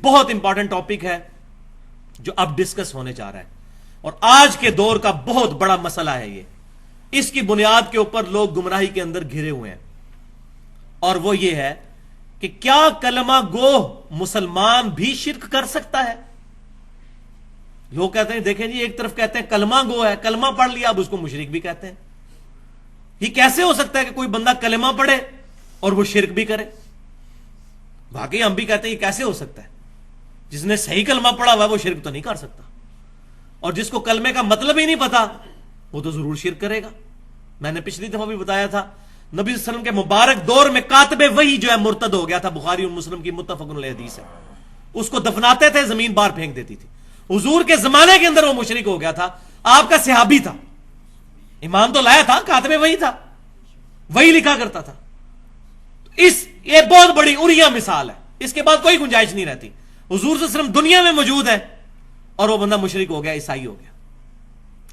بہت important topic ہے جو اب ڈسکس ہونے جا رہا ہے، اور آج کے دور کا بہت بڑا مسئلہ ہے یہ. اس کی بنیاد کے اوپر لوگ گمراہی کے اندر گھرے ہوئے ہیں، اور وہ یہ ہے کہ کیا کلمہ گو مسلمان بھی شرک کر سکتا ہے؟ لوگ کہتے ہیں دیکھیں جی، ایک طرف کہتے ہیں کلمہ گو ہے، کلمہ پڑھ لیا، اب اس کو مشرک بھی کہتے ہیں. یہ کیسے ہو سکتا ہے کہ کوئی بندہ کلمہ پڑھے اور وہ شرک بھی کرے؟ واقعی ہم بھی کہتے ہیں یہ کیسے ہو سکتا ہے؟ جس نے صحیح کلمہ پڑھا ہوا ہے وہ شرک تو نہیں کر سکتا، اور جس کو کلمے کا مطلب ہی نہیں پتا وہ تو ضرور شرک کرے گا. میں نے پچھلی دفعہ بھی بتایا تھا، نبی صلی اللہ علیہ وسلم کے مبارک دور میں کاتب وحی جو ہے مرتد ہو گیا تھا، بخاری اور مسلم کی متفق علیہ حدیث ہے. اس کو دفناتے تھے، زمین باہر پھینک دیتی تھی. حضور کے زمانے کے اندر وہ مشرک ہو گیا تھا، آپ کا صحابی تھا، ایمان تو لایا تھا، کاتب وحی تھا، وہی لکھا کرتا تھا. یہ بہت بڑی اڑیا مثال ہے، اس کے بعد کوئی گنجائش نہیں رہتی. حضور صلی اللہ علیہ وسلم دنیا میں موجود ہے اور وہ بندہ مشرک ہو گیا، عیسائی ہو گیا.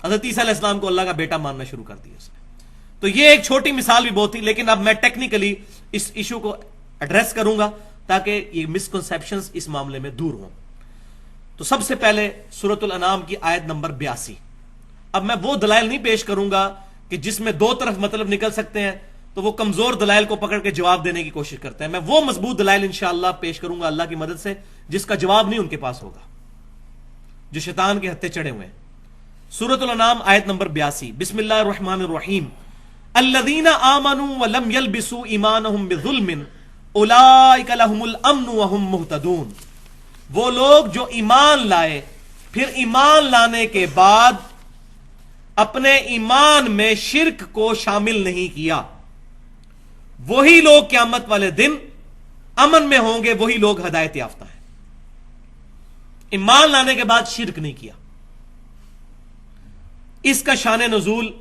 حضرت عیسیٰ علیہ السلام کو اللہ کا بیٹا ماننا شروع کر دیا اس نے. تو یہ ایک چھوٹی مثال بھی بہت تھی، لیکن اب میں ٹیکنیکلی اس ایشو کو ایڈریس کروں گا تاکہ یہ مسکنسیپشنز اس معاملے میں دور ہوں. تو سب سے پہلے سورۃ الانعام کی آیت نمبر 82. اب میں وہ دلائل نہیں پیش کروں گا کہ جس میں دو طرف مطلب نکل سکتے ہیں، تو وہ کمزور دلائل کو پکڑ کے جواب دینے کی کوشش کرتے ہیں. میں وہ مضبوط دلائل انشاءاللہ پیش کروں گا اللہ کی مدد سے جس کا جواب نہیں ان کے پاس ہوگا، جو شیطان کے ہتھے چڑھے ہوئے ہیں. سورۃ الانعام آیت نمبر 82. بسم اللہ الرحمن الرحیم. الذین آمنوا ولم یلبسوا ایمانہم بظلم اولئک لہم الامن وہم مہتدون. وہ لوگ جو ایمان لائے پھر ایمان لانے کے بعد اپنے ایمان میں شرک کو شامل نہیں کیا، وہی لوگ قیامت والے دن امن میں ہوں گے، وہی لوگ ہدایت یافتہ ہیں. ایمان لانے کے بعد شرک نہیں کیا. اس کا شان نزول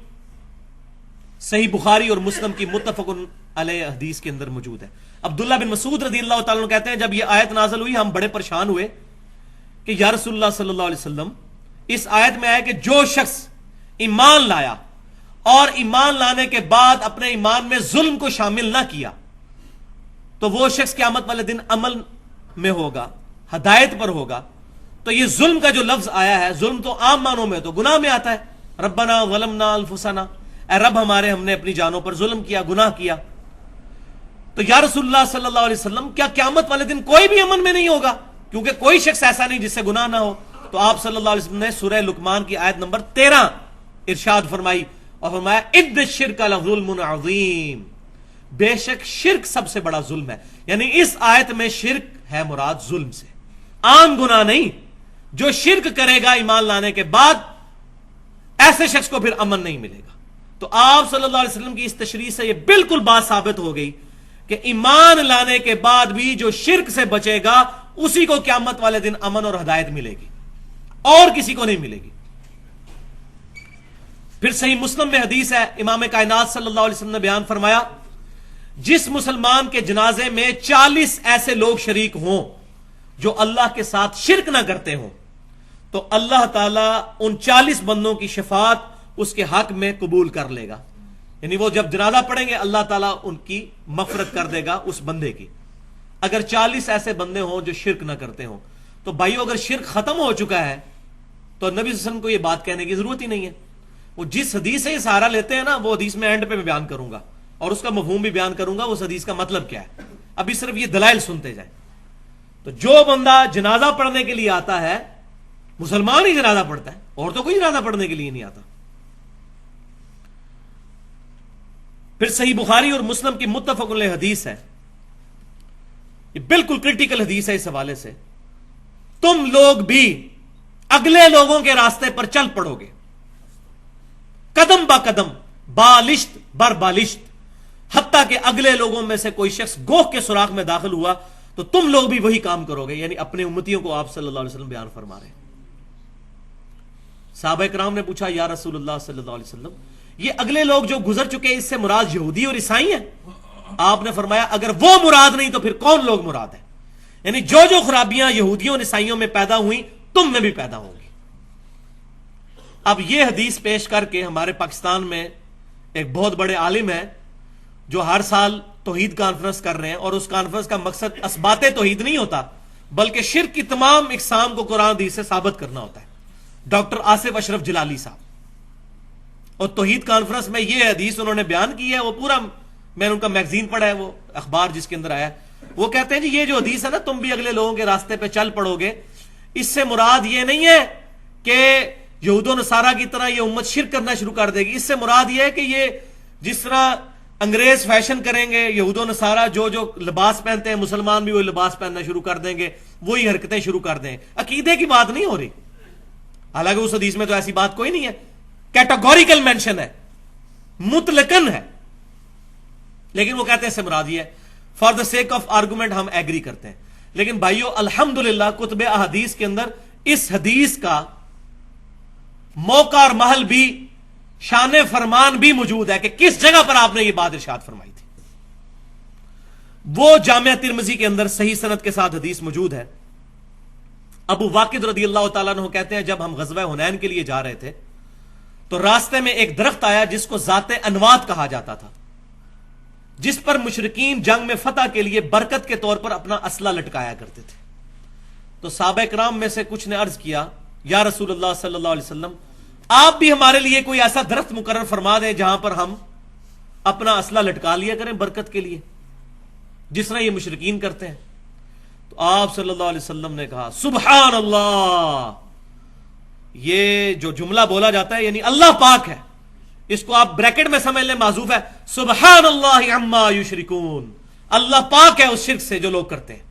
صحیح بخاری اور مسلم کی متفق علیہ حدیث کے اندر موجود ہے. عبداللہ بن مسعود رضی اللہ تعالیٰ عنہ کہتے ہیں جب یہ آیت نازل ہوئی ہم بڑے پریشان ہوئے کہ یا رسول اللہ صلی اللہ علیہ وسلم، اس آیت میں آیا کہ جو شخص ایمان لایا اور ایمان لانے کے بعد اپنے ایمان میں ظلم کو شامل نہ کیا تو وہ شخص قیامت والے دن عمل میں ہوگا، ہدایت پر ہوگا. تو یہ ظلم کا جو لفظ آیا ہے، ظلم تو عام معنوں میں تو گناہ میں آتا ہے. ربنا ظلمنا انفسنا، اے رب ہمارے ہم نے اپنی جانوں پر ظلم کیا، گناہ کیا. تو یا رسول اللہ صلی اللہ علیہ وسلم کیا قیامت والے دن کوئی بھی امن میں نہیں ہوگا؟ کیونکہ کوئی شخص ایسا نہیں جس سے گناہ نہ ہو. تو آپ صلی اللہ علیہ وسلم نے سورہ لقمان کی آیت نمبر 13 ارشاد فرمائی اور فرمایا ان الشرک لظلم عظیم، بے شک شرک سب سے بڑا ظلم ہے. یعنی اس آیت میں شرک ہے مراد ظلم سے، عام گناہ نہیں. جو شرک کرے گا ایمان لانے کے بعد ایسے شخص کو پھر امن نہیں ملے گا. تو آپ صلی اللہ علیہ وسلم کی اس تشریح سے یہ بالکل بات ثابت ہو گئی کہ ایمان لانے کے بعد بھی جو شرک سے بچے گا اسی کو قیامت والے دن امن اور ہدایت ملے گی، اور کسی کو نہیں ملے گی. پھر صحیح مسلم میں حدیث ہے، امام کائنات صلی اللہ علیہ وسلم نے بیان فرمایا جس مسلمان کے جنازے میں 40 ایسے لوگ شریک ہوں جو اللہ کے ساتھ شرک نہ کرتے ہوں تو اللہ تعالیٰ ان 40 بندوں کی شفاعت اس کے حق میں قبول کر لے گا. یعنی وہ جب جنازہ پڑھیں گے اللہ تعالیٰ ان کی مغفرت کر دے گا اس بندے کی، اگر 40 ایسے بندے ہوں جو شرک نہ کرتے ہوں. تو بھائیو اگر شرک ختم ہو چکا ہے تو نبی صلی اللہ علیہ وسلم کو یہ بات کہنے کی ضرورت ہی نہیں ہے. وہ جس حدیث سے یہ سہارا لیتے ہیں نا، وہ حدیث میں اینڈ پہ میں بیان کروں گا اور اس کا مفہوم بھی بیان کروں گا، اس حدیث کا مطلب کیا ہے. ابھی صرف یہ دلائل سنتے جائیں. تو جو بندہ جنازہ پڑھنے کے لیے آتا ہے، مسلمان ہی جنازہ پڑھتا ہے، اور تو کوئی جنازہ پڑھنے کے لیے نہیں آتا. پھر صحیح بخاری اور مسلم کی متفق علیہ حدیث ہے، یہ بالکل کرٹیکل حدیث ہے اس حوالے سے. تم لوگ بھی اگلے لوگوں کے راستے پر چل پڑو گے، قدم با قدم، بالشت بر بالشت، حتیٰ کہ اگلے لوگوں میں سے کوئی شخص گوہ کے سوراخ میں داخل ہوا تو تم لوگ بھی وہی کام کرو گے. یعنی اپنے امتیوں کو آپ صلی اللہ علیہ وسلم بیان فرما رہے ہیں. صحابہ کرام نے پوچھا یا رسول اللہ صلی اللہ علیہ وسلم، یہ اگلے لوگ جو گزر چکے اس سے مراد یہودی اور عیسائی ہیں؟ آپ نے فرمایا اگر وہ مراد نہیں تو پھر کون لوگ مراد ہیں؟ یعنی جو خرابیاں یہودیوں اور عیسائیوں میں پیدا ہوئیں تم میں بھی پیدا ہوں گی. اب یہ حدیث پیش کر کے ہمارے پاکستان میں ایک بہت بڑے عالم ہیں جو ہر سال توحید کانفرنس کر رہے ہیں، اور اس کانفرنس کا مقصد اثبات توحید نہیں ہوتا، بلکہ شرک کی تمام اقسام کو قرآن حدیث سے ثابت کرنا ہوتا ہے. ڈاکٹر آصف اشرف جلالی صاحب، اور توحید کانفرنس میں یہ حدیث انہوں نے بیان کی ہے، وہ پورا میں نے ان کا میگزین پڑھا ہے، وہ اخبار جس کے اندر آیا ہے. وہ کہتے ہیں جی یہ جو حدیث ہے نا، تم بھی اگلے لوگوں کے راستے پہ چل پڑو گے، اس سے مراد یہ نہیں ہے کہ یہود و نصارہ کی طرح یہ امت شرک کرنا شروع کر دے گی. اس سے مراد یہ ہے کہ یہ جس طرح انگریز فیشن کریں گے، یہود و نصارہ جو لباس پہنتے ہیں، مسلمان بھی وہی لباس پہننا شروع کر دیں گے، وہی حرکتیں شروع کر دیں. عقیدے کی بات نہیں ہو رہی، حالانکہ اس حدیث میں تو ایسی بات کوئی نہیں ہے، کیٹاگوریکل مینشن ہے، مطلقاً ہے. لیکن وہ کہتے ہیں اس سے مراد یہ ہے. For the sake of argument ہم ایگری کرتے ہیں. لیکن بھائیو الحمدللہ کتب احادیث کے اندر اس حدیث کا موقع اور محل بھی، شان فرمان بھی موجود ہے کہ کس جگہ پر آپ نے یہ بات ارشاد فرمائی تھی. وہ جامعہ ترمذی کے اندر صحیح سند کے ساتھ حدیث موجود ہے. ابو واقد رضی اللہ تعالیٰ عنہ کہتے ہیں جب ہم غزوہ حنین کے لیے جا رہے تھے تو راستے میں ایک درخت آیا جس کو ذات انوات کہا جاتا تھا، جس پر مشرکین جنگ میں فتح کے لیے برکت کے طور پر اپنا اسلحہ لٹکایا کرتے تھے. تو صحابہ کرام میں سے کچھ نے عرض کیا یا رسول اللہ صلی اللہ علیہ وسلم، آپ بھی ہمارے لیے کوئی ایسا درخت مقرر فرما دیں جہاں پر ہم اپنا اسلحہ لٹکا لیا کریں برکت کے لیے، جس طرح یہ مشرکین کرتے ہیں. تو آپ صلی اللہ علیہ وسلم نے کہا سبحان اللہ. یہ جو جملہ بولا جاتا ہے یعنی اللہ پاک ہے، اس کو آپ بریکٹ میں سمجھ لیں، معذوف ہے سبحان اللہ عما یشرکون. اللہ پاک ہے اس شرک سے جو لوگ کرتے ہیں.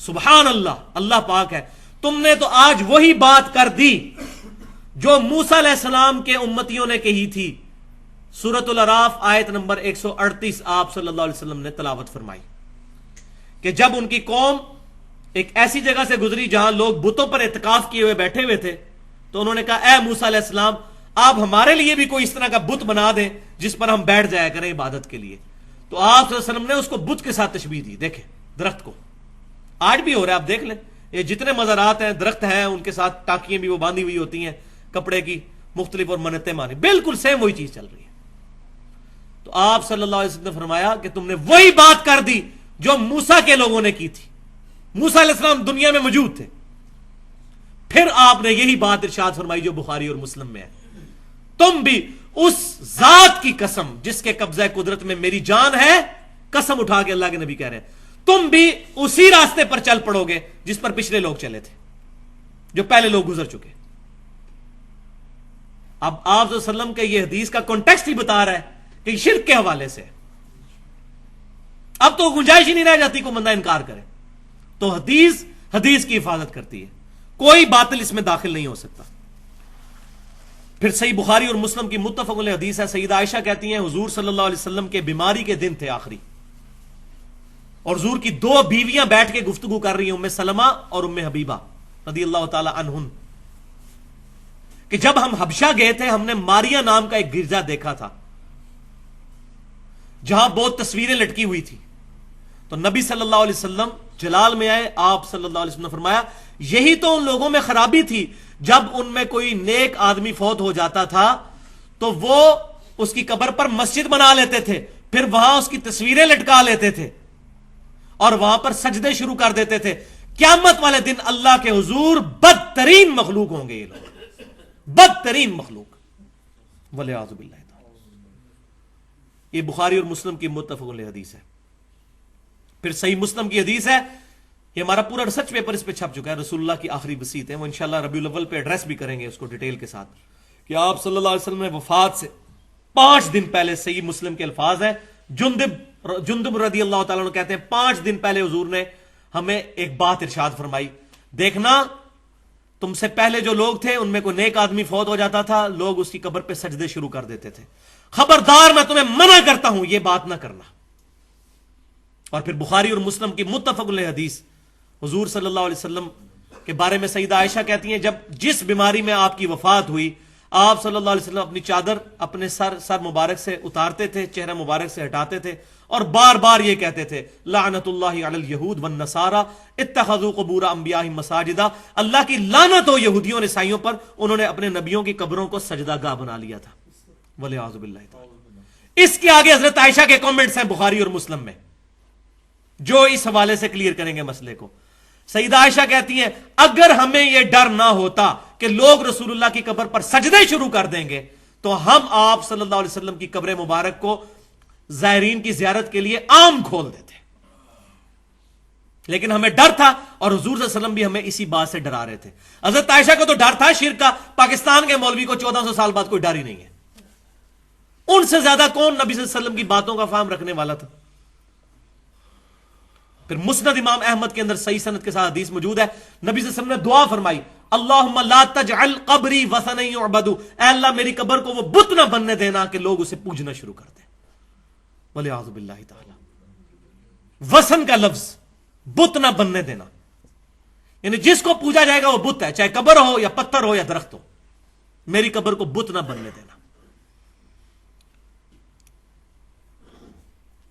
سبحان اللہ، اللہ پاک ہے. تم نے تو آج وہی بات کر دی جو موسیٰ علیہ السلام کے امتیوں نے کہی تھی. سورۃ الاعراف آیت نمبر 138 آپ صلی اللہ علیہ وسلم نے تلاوت فرمائی کہ جب ان کی قوم ایک ایسی جگہ سے گزری جہاں لوگ بتوں پر اعتکاف کیے ہوئے بیٹھے ہوئے تھے تو انہوں نے کہا اے موسیٰ علیہ السلام، آپ ہمارے لیے بھی کوئی اس طرح کا بت بنا دیں جس پر ہم بیٹھ جایا کریں عبادت کے لیے. تو آپ صلی اللہ علیہ وسلم نے اس کو بت کے ساتھ تشبیہ دی. دیکھیں درخت کو آج بھی ہو رہا ہے، آپ دیکھ لیں یہ جتنے مزارات ہیں درخت ہیں ان کے ساتھ ٹاکیاں بھی وہ باندھی ہوئی ہوتی ہیں کپڑے کی مختلف اور منتیں مانی، بالکل سیم وہی چیز چل رہی ہے. تو آپ صلی اللہ علیہ وسلم نے فرمایا کہ تم نے وہی بات کر دی جو موسیٰ کے لوگوں نے کی تھی. موسیٰ علیہ السلام دنیا میں موجود تھے. پھر آپ نے یہی بات ارشاد فرمائی جو بخاری اور مسلم میں ہے، تم بھی اس ذات کی قسم جس کے قبضہ قدرت میں میری جان ہے، قسم اٹھا کے اللہ کے نبی کہہ رہے ہیں، تم بھی اسی راستے پر چل پڑو گے جس پر پچھلے لوگ چلے تھے، جو پہلے لوگ گزر چکے. اب آپ صلی اللہ علیہ وسلم کے یہ حدیث کا کانٹیکسٹ ہی بتا رہا ہے کہ شرک کے حوالے سے اب تو گنجائش ہی نہیں رہ جاتی کوئی بندہ انکار کرے. تو حدیث کی حفاظت کرتی ہے، کوئی باطل اس میں داخل نہیں ہو سکتا. پھر صحیح بخاری اور مسلم کی متفق علیہ حدیث ہے، سیدہ عائشہ کہتی ہیں حضور صلی اللہ علیہ وسلم کے بیماری کے دن تھے آخری، اور حضور کی دو بیویاں بیٹھ کے گفتگو کر رہی ہیں، ام سلمہ اور ام حبیبہ رضی اللہ تعالی عنہن، کہ جب ہم حبشہ گئے تھے ہم نے ماریا نام کا ایک گرجا دیکھا تھا جہاں بہت تصویریں لٹکی ہوئی تھی. تو نبی صلی اللہ علیہ وسلم جلال میں آئے، آپ صلی اللہ علیہ وسلم نے فرمایا یہی تو ان لوگوں میں خرابی تھی، جب ان میں کوئی نیک آدمی فوت ہو جاتا تھا تو وہ اس کی قبر پر مسجد بنا لیتے تھے، پھر وہاں اس کی تصویریں لٹکا لیتے تھے اور وہاں پر سجدے شروع کر دیتے تھے. قیامت والے دن اللہ کے حضور بدترین مخلوق ہوں گے یہ لوگ، بدترین مخلوق، والعیاذ باللہ. یہ بخاری اور مسلم کی متفق علیہ حدیث ہے. پھر صحیح مسلم کی حدیث ہے، یہ ہمارا پورا ریسرچ پیپر اس پہ چھپ چکا ہے، رسول اللہ کی آخری وصیت ہے، وہ انشاءاللہ ربیع الاول پہ ایڈریس بھی کریں گے اس کو ڈیٹیل کے ساتھ، کہ آپ صلی اللہ علیہ وسلم نے وفات سے 5 دن پہلے، صحیح مسلم کے الفاظ ہیں، جندب رضی اللہ تعالیٰ عنہ کہتے ہیں 5 دن پہلے حضور نے ہمیں ایک بات ارشاد فرمائی، دیکھنا تم سے پہلے جو لوگ تھے ان میں کوئی نیک آدمی فوت ہو جاتا تھا، لوگ اس کی قبر پہ سجدے شروع کر دیتے تھے، خبردار میں تمہیں منع کرتا ہوں یہ بات نہ کرنا. اور پھر بخاری اور مسلم کی متفق علیہ حدیث، حضور صلی اللہ علیہ وسلم کے بارے میں سیدہ عائشہ کہتی ہیں جب جس بیماری میں آپ کی وفات ہوئی آپ صلی اللہ علیہ وسلم اپنی چادر اپنے سر مبارک سے اتارتے تھے، چہرہ مبارک سے ہٹاتے تھے اور بار بار یہ کہتے تھے لعنت اللہ علی الیہود والنصارى اتخذوا قبور انبیائہم مساجدا، اللہ کی لعنت ہو یہودیوں اور عیسائیوں پر، انہوں نے اپنے نبیوں کی قبروں کو سجدہ گاہ بنا لیا تھا، والعیاذ باللہ تعالی. اس کے آگے حضرت عائشہ کے کامنٹس ہیں بخاری اور مسلم میں جو اس حوالے سے کلیئر کریں گے مسئلے کو. سیدہ عائشہ کہتی ہیں اگر ہمیں یہ ڈر نہ ہوتا کہ لوگ رسول اللہ کی قبر پر سجدے شروع کر دیں گے تو ہم آپ صلی اللہ علیہ وسلم کی قبر مبارک کو زائرین کی زیارت کے لیے عام کھول دیتے، لیکن ہمیں ڈر تھا، اور حضور صلی اللہ علیہ وسلم بھی ہمیں اسی بات سے ڈرا رہے تھے۔ حضرت عائشہ کو تو ڈر تھا شرک کا، پاکستان کے مولوی کو 1400 سال بعد کوئی ڈر ہی نہیں ہے۔ ان سے زیادہ کون نبی صلی اللہ علیہ وسلم کی باتوں کا فہم رکھنے والا تھا؟ پھر مسند امام احمد کے اندر صحیح سند کے ساتھ حدیث موجود ہے، نبی صلی اللہ علیہ وسلم نے دعا فرمائی اللہم لا تجعل قبری وثنا یعبد، اے اللہ میری قبر کو وہ بت نہ بننے دینا کہ لوگ اسے پوجنا شروع کر دیں۔ والعیاذ باللہ تعالی، وثن کا لفظ بت نہ بننے دینا، یعنی جس کو پوجا جائے گا وہ بت ہے، چاہے قبر ہو یا پتھر ہو یا درخت ہو، میری قبر کو بت نہ بننے دینا۔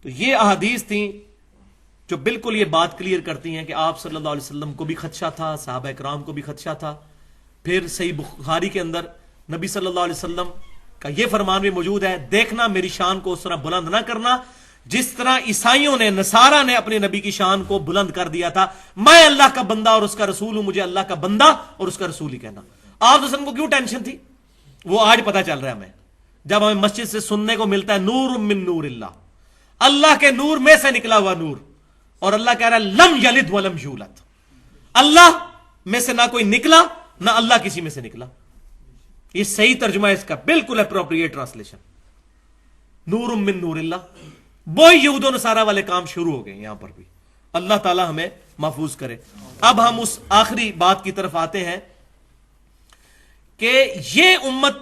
تو یہ احادیث تھیں جو بالکل یہ بات کلیئر کرتی ہیں کہ آپ صلی اللہ علیہ وسلم کو بھی خدشہ تھا، صحابہ اکرام کو بھی خدشہ تھا۔ پھر صحیح بخاری کے اندر نبی صلی اللہ علیہ وسلم کا یہ فرمان بھی موجود ہے، دیکھنا میری شان کو اس طرح بلند نہ کرنا جس طرح عیسائیوں نے، نصارہ نے اپنے نبی کی شان کو بلند کر دیا تھا، میں اللہ کا بندہ اور اس کا رسول ہوں، مجھے اللہ کا بندہ اور اس کا رسول ہی کہنا۔ آپ وسلم کو کیوں ٹینشن تھی؟ وہ آج پتہ چل رہا ہے ہمیں، جب ہمیں مسجد سے سننے کو ملتا ہے نور من نور اللہ، اللہ کے نور میں سے نکلا ہوا نور، اور اللہ کہہ رہا ہے لم یلد ولم یولد، اللہ میں سے نہ کوئی نکلا نہ اللہ کسی میں سے نکلا۔ یہ صحیح ترجمہ ہے اس کا، بالکل اپروپریٹ ٹرانسلیشن، نور من نور اللہ۔ وہی یہود و نصارہ والے کام شروع ہو گئے یہاں پر بھی، اللہ تعالی ہمیں محفوظ کرے۔ اب ہم اس آخری بات کی طرف آتے ہیں کہ یہ امت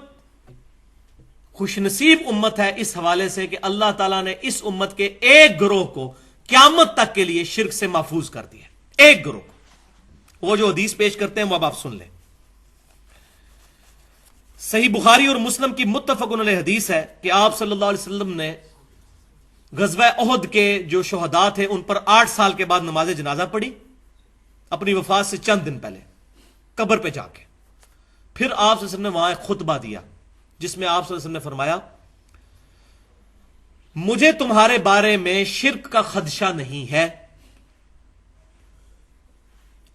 خوش نصیب امت ہے اس حوالے سے کہ اللہ تعالیٰ نے اس امت کے ایک گروہ کو قیامت تک کے لیے شرک سے محفوظ کر دیا، ایک گروہ کو۔ وہ جو حدیث پیش کرتے ہیں وہ اب آپ سن لیں۔ صحیح بخاری اور مسلم کی متفق علیہ حدیث ہے کہ آپ صلی اللہ علیہ وسلم نے غزوہ احد کے جو شہداء تھے ان پر 8 سال کے بعد نماز جنازہ پڑھی، اپنی وفات سے چند دن پہلے قبر پہ جا کے۔ پھر آپ صلی اللہ علیہ وسلم نے وہاں ایک خطبہ دیا جس میں آپ صلی اللہ علیہ وسلم نے فرمایا مجھے تمہارے بارے میں شرک کا خدشہ نہیں ہے،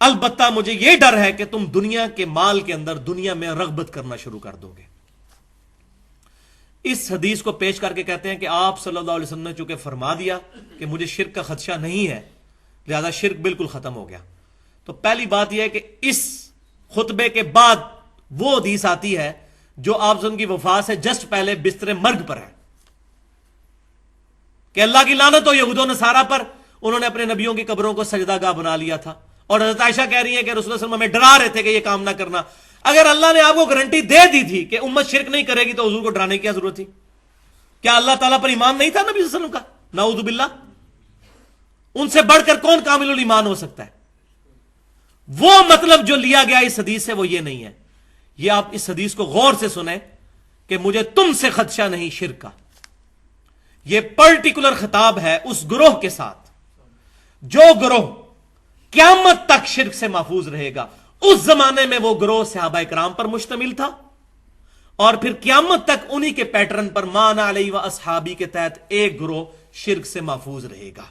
البتہ مجھے یہ ڈر ہے کہ تم دنیا کے مال کے اندر دنیا میں رغبت کرنا شروع کر دو گے۔ اس حدیث کو پیش کر کے کہتے ہیں کہ آپ صلی اللہ علیہ وسلم نے چونکہ فرما دیا کہ مجھے شرک کا خدشہ نہیں ہے، لہذا شرک بالکل ختم ہو گیا۔ تو پہلی بات یہ ہے کہ اس خطبے کے بعد وہ حدیث آتی ہے جو آپ صلی اللہ علیہ وسلم کی وفات سے جسٹ پہلے بستر مرگ پر ہے کہ اللہ کی لعنت ہو یہود و نصارہ پر، انہوں نے اپنے نبیوں کی قبروں کو سجدہ گاہ بنا لیا تھا، اور حضرت عائشہ کہہ رہی ہے کہ رسول اللہ صلی اللہ علیہ وسلم ہمیں ڈرا رہے تھے کہ یہ کام نہ کرنا۔ اگر اللہ نے آپ کو گارنٹی دے دی تھی کہ امت شرک نہیں کرے گی تو حضور کو ڈرانے کی کیا ضرورت تھی؟ کیا اللہ تعالیٰ پر ایمان نہیں تھا نبی صلی اللہ علیہ وسلم کا؟ نعوذ باللہ، ان سے بڑھ کر کون کامل الایمان ہو سکتا ہے؟ وہ مطلب جو لیا گیا اس حدیث سے وہ یہ نہیں ہے۔ یہ آپ اس حدیث کو غور سے سنیں کہ مجھے تم سے خدشہ نہیں شرک کا، یہ پرٹیکولر خطاب ہے اس گروہ کے ساتھ جو گروہ قیامت تک شرک سے محفوظ رہے گا۔ اس زمانے میں وہ گروہ صحابہ اکرام پر مشتمل تھا، اور پھر قیامت تک انہی کے پیٹرن پر مان علیہ و اصحابی کے تحت ایک گروہ شرک سے محفوظ رہے گا۔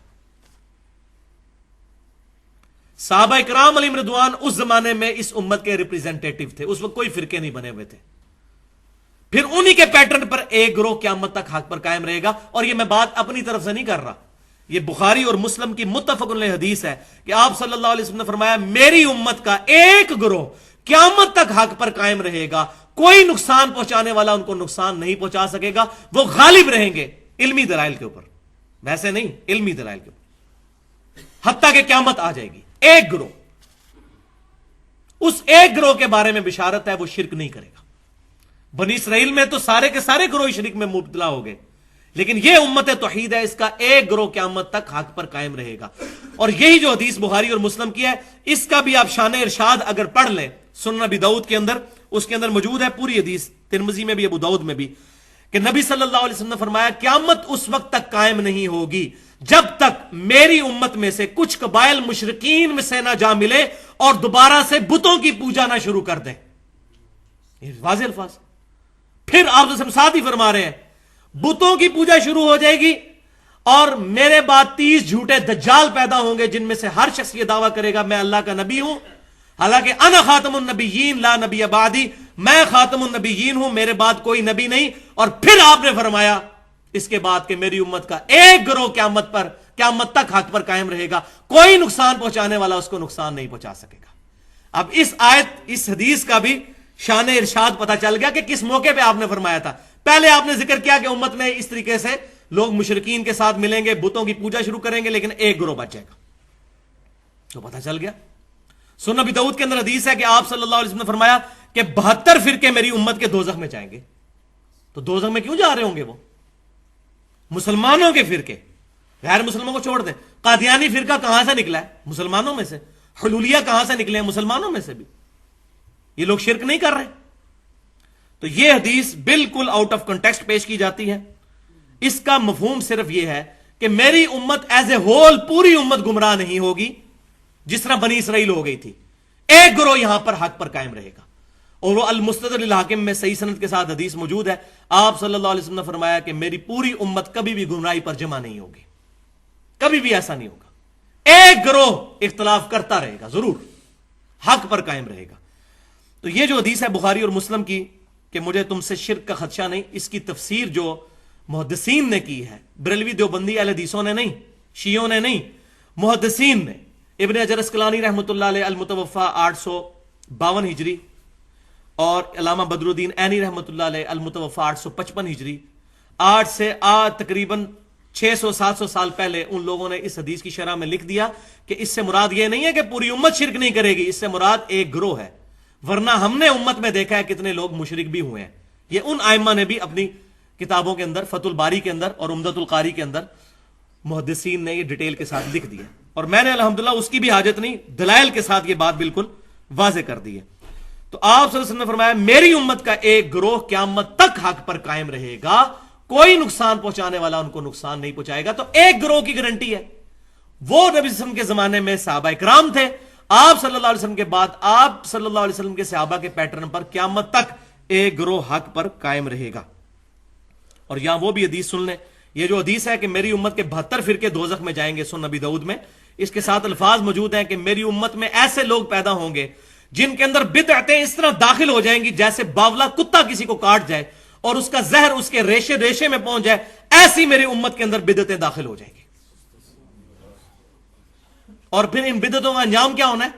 صحابہ اکرام علیہم رضوان اس زمانے میں اس امت کے ریپریزنٹیٹو تھے، اس وقت کوئی فرقے نہیں بنے ہوئے تھے۔ پھر انہی کے پیٹرن پر ایک گروہ قیامت تک حق پر قائم رہے گا، اور یہ میں بات اپنی طرف سے نہیں کر رہا، یہ بخاری اور مسلم کی متفق علیہ حدیث ہے کہ آپ صلی اللہ علیہ وسلم نے فرمایا میری امت کا ایک گروہ قیامت تک حق پر قائم رہے گا، کوئی نقصان پہنچانے والا ان کو نقصان نہیں پہنچا سکے گا، وہ غالب رہیں گے علمی دلائل کے اوپر، ویسے نہیں، علمی دلائل کے اوپر، حتیٰ کہ قیامت آ جائے گی۔ ایک گروہ، اس ایک گروہ کے بارے میں بشارت ہے وہ شرک نہیں کرے گا۔ بنی اسرائیل میں تو سارے کے سارے گروہ شرک میں مبتلا ہو گئے، لیکن یہ امت توحید ہے، اس کا ایک گروہ قیامت تک حق پر قائم رہے گا۔ اور یہی جو حدیث بخاری اور مسلم کی ہے، اس کا بھی آپ شان ارشاد اگر پڑھ لیں سنن ابی داؤد کے اندر، اس کے اندر موجود ہے پوری حدیث، ترمذی میں بھی ابو داؤد میں بھی، کہ نبی صلی اللہ علیہ وسلم نے فرمایا قیامت اس وقت تک قائم نہیں ہوگی جب تک میری امت میں سے کچھ قبائل مشرکین میں سے نہ جا ملے اور دوبارہ سے بتوں کی پوجا نہ شروع کر دیں۔ یہ واضح الفاظ۔ پھر آپ ساتھ ہی فرما رہے ہیں بتوں کی پوجا شروع ہو جائے گی اور میرے بعد 30 جھوٹے دجال پیدا ہوں گے جن میں سے ہر شخص یہ دعویٰ کرے گا میں اللہ کا نبی ہوں، حالانکہ انا خاتم النبیین لا نبی بعدی، میں خاتم النبیین ہوں، میرے بعد کوئی نبی نہیں۔ اور پھر آپ نے فرمایا اس کے بعد کہ میری امت کا ایک گروہ قیامت تک حق پر قائم رہے گا، کوئی نقصان پہنچانے والا اس کو نقصان نہیں پہنچا سکے گا۔ اب اس آیت، اس حدیث کا بھی شان ارشاد پتہ چل گیا کہ کس موقع پہ آپ نے فرمایا تھا۔ پہلے آپ نے ذکر کیا کہ امت میں اس طریقے سے لوگ مشرکین کے ساتھ ملیں گے، بتوں کی پوجا شروع کریں گے، لیکن ایک گروہ بچ جائے گا، تو پتہ چل گیا۔ سنن ابی داؤد کے اندر حدیث ہے کہ آپ صلی اللہ علیہ وسلم نے فرمایا کہ 72 فرقے میری امت کے دوزخ میں جائیں گے۔ تو دوزخ میں کیوں جا رہے ہوں گے وہ؟ مسلمانوں کے فرقے، غیر مسلموں کو چھوڑ دیں۔ قادیانی فرقہ کہاں سے نکلا ہے؟ مسلمانوں میں سے۔ حلولیہ کہاں سے نکلے ہیں؟ مسلمانوں میں سے بھی۔ یہ لوگ شرک نہیں کر رہے۔ تو یہ حدیث بالکل آؤٹ آف کنٹیکسٹ پیش کی جاتی ہے۔ اس کا مفہوم صرف یہ ہے کہ میری امت ایز اے ہول، پوری امت گمراہ نہیں ہوگی جس طرح بنی اسرائیل ہو گئی تھی۔ ایک گروہ یہاں پر حق پر قائم رہے گا، اور وہ المستدرک للحاکم میں صحیح سند کے ساتھ حدیث موجود ہے۔ آپ صلی اللہ علیہ وسلم نے فرمایا کہ میری پوری امت کبھی بھی گمراہی پر جمع نہیں ہوگی، کبھی بھی ایسا نہیں ہوگا۔ ایک گروہ اختلاف کرتا رہے گا، ضرور حق پر قائم رہے گا۔ تو یہ جو حدیث ہے بخاری اور مسلم کی کہ مجھے تم سے شرک کا خدشہ نہیں، اس کی تفسیر جو محدثین نے کی ہے، بریلوی دیوبندی اہل حدیثوں نے نہیں، شیعوں نے نہیں، محدثین نے۔ ابن حجر اسقلانی رحمۃ اللہ علیہ المتوفا 852 ہجری، اور علامہ بدر الدین عینی رحمۃ اللہ علیہ المتوفا 855 ہجری، آج سے تقریباً 600-700 سال پہلے ان لوگوں نے اس حدیث کی شرح میں لکھ دیا کہ اس سے مراد یہ نہیں ہے کہ پوری امت شرک نہیں کرے گی، اس سے مراد ایک گروہ ہے۔ ورنہ ہم نے امت میں دیکھا ہے کتنے لوگ مشرک بھی ہوئے ہیں۔ یہ ان ائمہ نے بھی اپنی کتابوں کے اندر، فتح الباری کے اندر اور عمدۃ القاری کے اندر، محدثین نے یہ ڈیٹیل کے ساتھ لکھ دیا، اور میں نے الحمدللہ اس کی بھی حاجت نہیں، دلائل کے ساتھ یہ بات بالکل واضح کر دی ہے۔ تو آپ صلی اللہ علیہ وسلم نے فرمایا میری امت کا ایک گروہ قیامت تک حق پر قائم رہے گا، کوئی نقصان پہنچانے والا ان کو نقصان نہیں پہنچائے گا۔ تو ایک گروہ کی گارنٹی ہے، وہ نبی صلی اللہ علیہ وسلم کے زمانے میں صحابہ کرام تھے، آپ صلی اللہ علیہ وسلم کے بعد آپ صلی اللہ علیہ وسلم کے صحابہ کے پیٹرن پر قیامت تک ایک گروہ حق پر قائم رہے گا۔ اور یہاں وہ بھی حدیث سن لیں، یہ جو حدیث ہے کہ میری امت کے 72 فرقے دوزخ میں جائیں گے، سنن ابی داؤد میں، اس کے ساتھ الفاظ موجود ہیں کہ میری امت میں ایسے لوگ پیدا ہوں گے جن کے اندر بدعتیں اس طرح داخل ہو جائیں گی جیسے باولا کتا کسی کو کاٹ جائے اور اس کا زہر اس کے ریشے ریشے میں پہنچ جائے، ایسی میری امت کے اندر بدعتیں داخل ہو جائیں گی۔ اور پھر ان بدعتوں کا انجام کیا ہونا ہے؟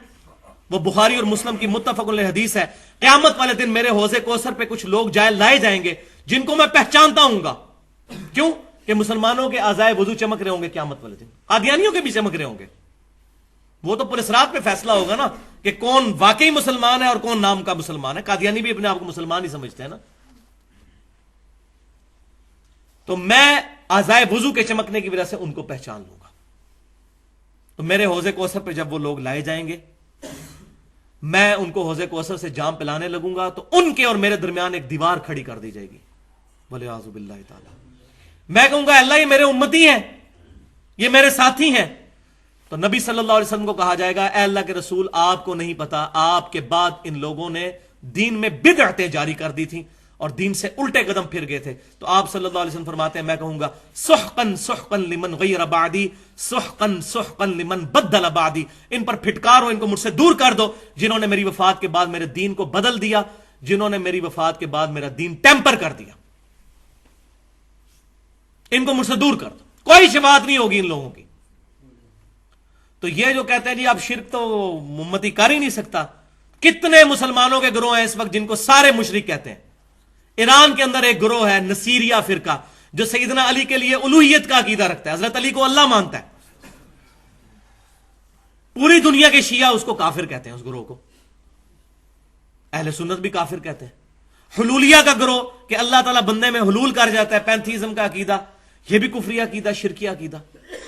وہ بخاری اور مسلم کی متفق علیہ حدیث ہے، قیامت والے دن میرے حوض کوثر پہ کچھ لوگ لائے جائیں گے جن کو میں پہچانتا ہوں گا۔ کیوں؟ کہ مسلمانوں کے اعضائے وضو چمک رہے ہوں گے قیامت والے دن، قادیانیوں کے بھی چمک رہے ہوں گے۔ وہ تو پرسرات میں فیصلہ ہوگا نا کہ کون واقعی مسلمان ہے اور کون نام کا مسلمان ہے۔ قادیانی بھی اپنے آپ کو مسلمان ہی سمجھتے ہیں نا۔ تو میں اعضائے وضو کے چمکنے کی وجہ سے ان کو پہچان لوں گا۔ تو میرے حوض کوثر پہ جب وہ لوگ لائے جائیں گے، میں ان کو حوض کوثر سے جام پلانے لگوں گا، تو ان کے اور میرے درمیان ایک دیوار کھڑی کر دی جائے گی، وَلِعِیَاذُ بِاللَّهِ تعالی۔ میں کہوں گا اللہ یہ میرے امتی ہیں، یہ میرے ساتھی ہیں۔ تو نبی صلی اللہ علیہ وسلم کو کہا جائے گا اے اللہ کے رسول، آپ کو نہیں پتا آپ کے بعد ان لوگوں نے دین میں بدعتیں جاری کر دی تھیں اور دین سے الٹے قدم پھر گئے تھے۔ تو آپ صلی اللہ علیہ وسلم فرماتے ہیں میں کہوں گا سحقا سحقا لمن غیر بعدی، سحقا سحقا لمن بدل بعدی، ان پر پھٹکارو، ان کو مجھ سے دور کر دو جنہوں نے میری وفات کے بعد میرے دین کو بدل دیا، جنہوں نے میری وفات کے بعد میرا دین ٹیمپر کر دیا، ان کو مجھ سے دور کر دو، کوئی شفاعت نہیں ہوگی ان لوگوں کی۔ تو یہ جو کہتے ہیں جی اب شرک تو امتی کر ہی نہیں سکتا، کتنے مسلمانوں کے گروہ ہیں اس وقت جن کو سارے مشرک کہتے ہیں۔ ایران کے اندر ایک گروہ ہے نصیریہ فرقہ جو سیدنا علی کے لیے الوہیت کا عقیدہ رکھتا ہے، حضرت علی کو اللہ مانتا ہے۔ پوری دنیا کے شیعہ اس کو کافر کہتے ہیں، اس گروہ کو اہل سنت بھی کافر کہتے ہیں۔ حلولیہ کا گروہ کہ اللہ تعالیٰ بندے میں حلول کر جاتا ہے، پینتھیزم کا عقیدہ، یہ بھی کفری عقیدہ، شرکی عقیدہ۔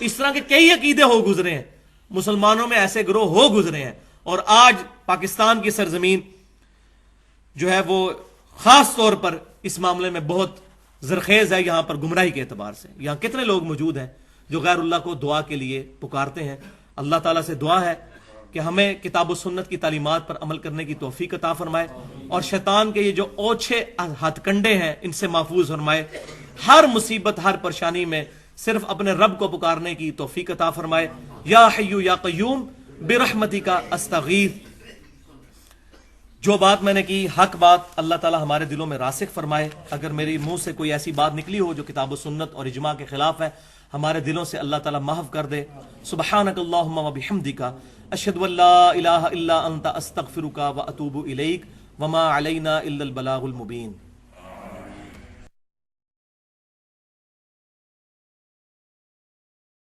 اس طرح کے کئی عقیدے ہو گزرے ہیں مسلمانوں میں، ایسے گروہ ہو گزرے ہیں، اور آج پاکستان کی سرزمین جو ہے وہ خاص طور پر اس معاملے میں بہت زرخیز ہے، یہاں پر گمراہی کے اعتبار سے۔ یہاں کتنے لوگ موجود ہیں جو غیر اللہ کو دعا کے لیے پکارتے ہیں۔ اللہ تعالیٰ سے دعا ہے کہ ہمیں کتاب و سنت کی تعلیمات پر عمل کرنے کی توفیق عطا فرمائے، اور شیطان کے یہ جو اوچھے ہتھ کنڈے ہیں ان سے محفوظ فرمائے، ہر مصیبت ہر پریشانی میں صرف اپنے رب کو پکارنے کی توفیق عطا فرمائے. یا حی یا قیوم برحمتک استغیث. جو بات میں نے کی حق بات، اللہ تعالی ہمارے دلوں میں راسخ فرمائے. اگر میری منہ سے کوئی ایسی بات نکلی ہو جو کتاب و سنت اور اجماع کے خلاف ہے، ہمارے دلوں سے اللہ تعالی محو کر دے. سبحانک اللہم و بحمدک اشہد ان لا الہ الا انت استغفرک و اتوب الیک وما علینا الا البلاغ المبین.